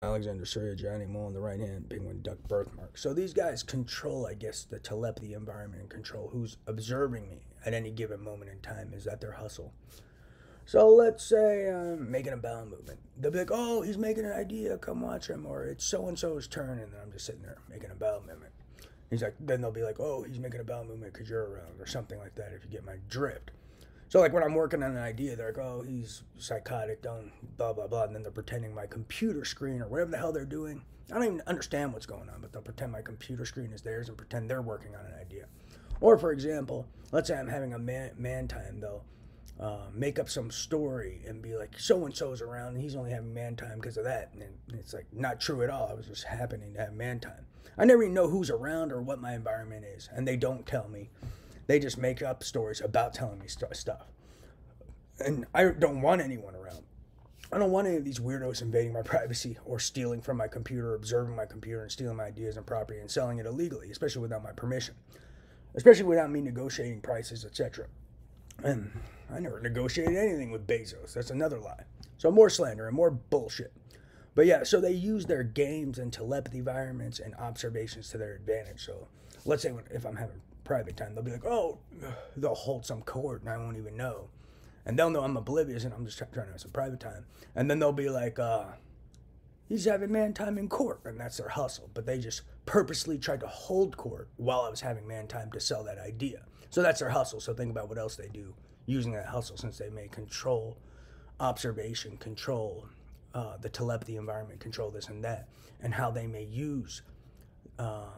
Alexander Surya, Johnny Mole on the right hand, Penguin Duck birthmark. So these guys control, I guess, the telepathy environment and control who's observing me at any given moment in time. Is that their hustle? So let's say I'm making a bowel movement. They'll be like, oh, he's making an idea, come watch him. Or it's so-and-so's turn, and then I'm just sitting there making a bowel movement. He's like, then they'll be like, oh, he's making a bowel movement because you're around, or something like that, if you get my drift. So like when I'm working on an idea, they're like, oh, he's psychotic, don't blah blah blah, and then they're pretending my computer screen or whatever the hell they're doing. I don't even understand what's going on, but they'll pretend my computer screen is theirs and pretend they're working on an idea. Or for example, let's say I'm having a man time, they'll make up some story and be like, so and so's around, and he's only having man time because of that, and it's like not true at all. I was just happening to have man time. I never even know who's around or what my environment is, and they don't tell me. They just make up stories about telling me stuff. And I don't want anyone around. I don't want any of these weirdos invading my privacy or stealing from my computer, observing my computer, and stealing my ideas and property and selling it illegally, especially without my permission, especially without me negotiating prices, etc. And I never negotiated anything with Bezos. That's another lie. So more slander and more bullshit. But yeah, so they use their games and telepathy environments and observations to their advantage. So let's say if I'm having private time, they'll be like, oh, they'll hold some court and I won't even know. And they'll know I'm oblivious and I'm just trying to have some private time. And then they'll be like, he's having man time in court. And that's their hustle. But they just purposely tried to hold court while I was having man time to sell that idea. So that's their hustle. So think about what else they do using that hustle, since they may control observation, control the telepathy environment, control this and that, and how they may use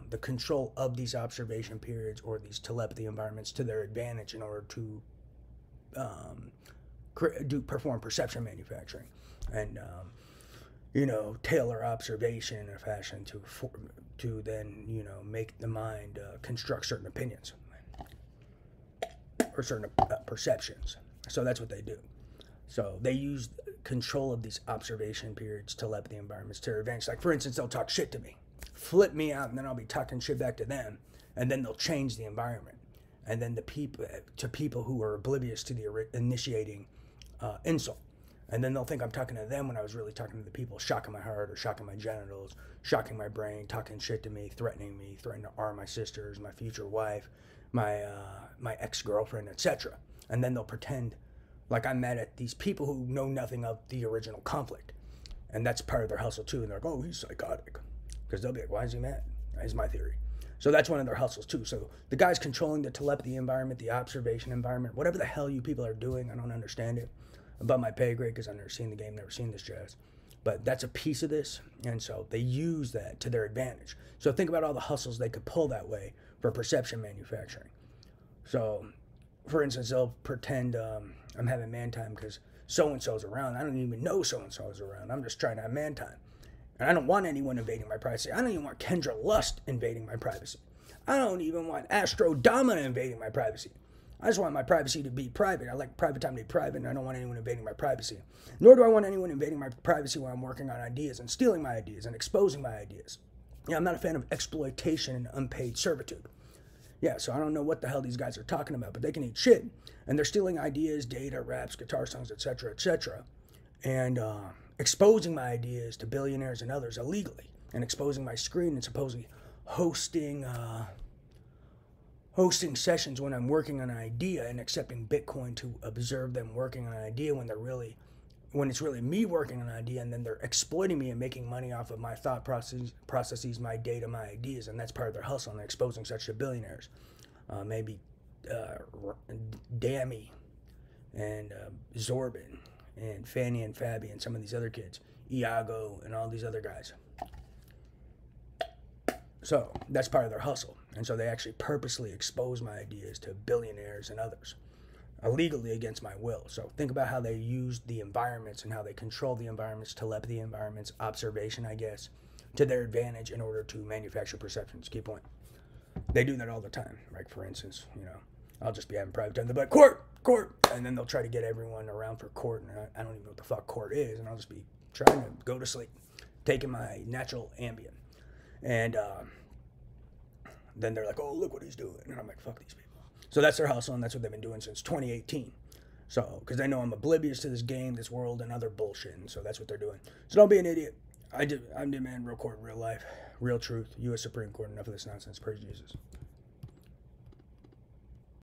the control of these observation periods or these telepathy environments to their advantage in order to perform perception manufacturing and tailor observation in a fashion to then make the mind construct certain opinions or certain perceptions. So that's what they do. So they use control of these observation periods, telepathy environments to their advantage. Like for instance, they'll talk shit to me, flip me out, and then I'll be talking shit back to them, and then they'll change the environment, and then people who are oblivious to the initiating insult, and then they'll think I'm talking to them when I was really talking to the people, shocking my heart or shocking my genitals, shocking my brain, talking shit to me, threatening to arm my sisters, my future wife, my ex-girlfriend, etc. And then they'll pretend like I'm mad at these people who know nothing of the original conflict. And that's part of their hustle too. And they're like, oh, he's psychotic. Because they'll be like, why is he mad? Is my theory. So that's one of their hustles too. So the guys controlling the telepathy environment, the observation environment, whatever the hell you people are doing, I don't understand it. Above my pay grade because I've never seen the game, never seen this jazz. But that's a piece of this. And so they use that to their advantage. So think about all the hustles they could pull that way for perception manufacturing. So, for instance, they'll pretend I'm having man time because so-and-so's around. I don't even know so-and-so's around. I'm just trying to have man time. And I don't want anyone invading my privacy. I don't even want Kendra Lust invading my privacy. I don't even want Astro Domina invading my privacy. I just want my privacy to be private. I like private time to be private, and I don't want anyone invading my privacy. Nor do I want anyone invading my privacy while I'm working on ideas and stealing my ideas and exposing my ideas. Yeah, I'm not a fan of exploitation and unpaid servitude. Yeah, so I don't know what the hell these guys are talking about, but they can eat shit. And they're stealing ideas, data, raps, guitar songs, etc., and exposing my ideas to billionaires and others illegally, and exposing my screen and supposedly hosting sessions when I'm working on an idea and accepting Bitcoin to observe them working on an idea when it's really me working on an idea, and then they're exploiting me and making money off of my thought processes, my data, my ideas, and that's part of their hustle, and they're exposing such to billionaires. Maybe Dammy and Zorbin and Fanny and Fabi and some of these other kids, Iago and all these other guys. So that's part of their hustle. And so they actually purposely expose my ideas to billionaires and others illegally against my will. So think about how they use the environments and how they control the environments, telepathy environments, observation, I guess, to their advantage in order to manufacture perceptions. Key point. They do that all the time. Like, for instance, I'll just be having private time. They'll be like, court, and then they'll try to get everyone around for court, and I don't even know what the fuck court is, and I'll just be trying to go to sleep, taking my natural Ambien. And then they're like, oh, look what he's doing. And I'm like, fuck these people. So that's their hustle, and that's what they've been doing since 2018. So, because they know I'm oblivious to this game, this world, and other bullshit, and so that's what they're doing. So don't be an idiot. I'm the man, real court, real life, real truth, U.S. Supreme Court. Enough of this nonsense. Praise Jesus.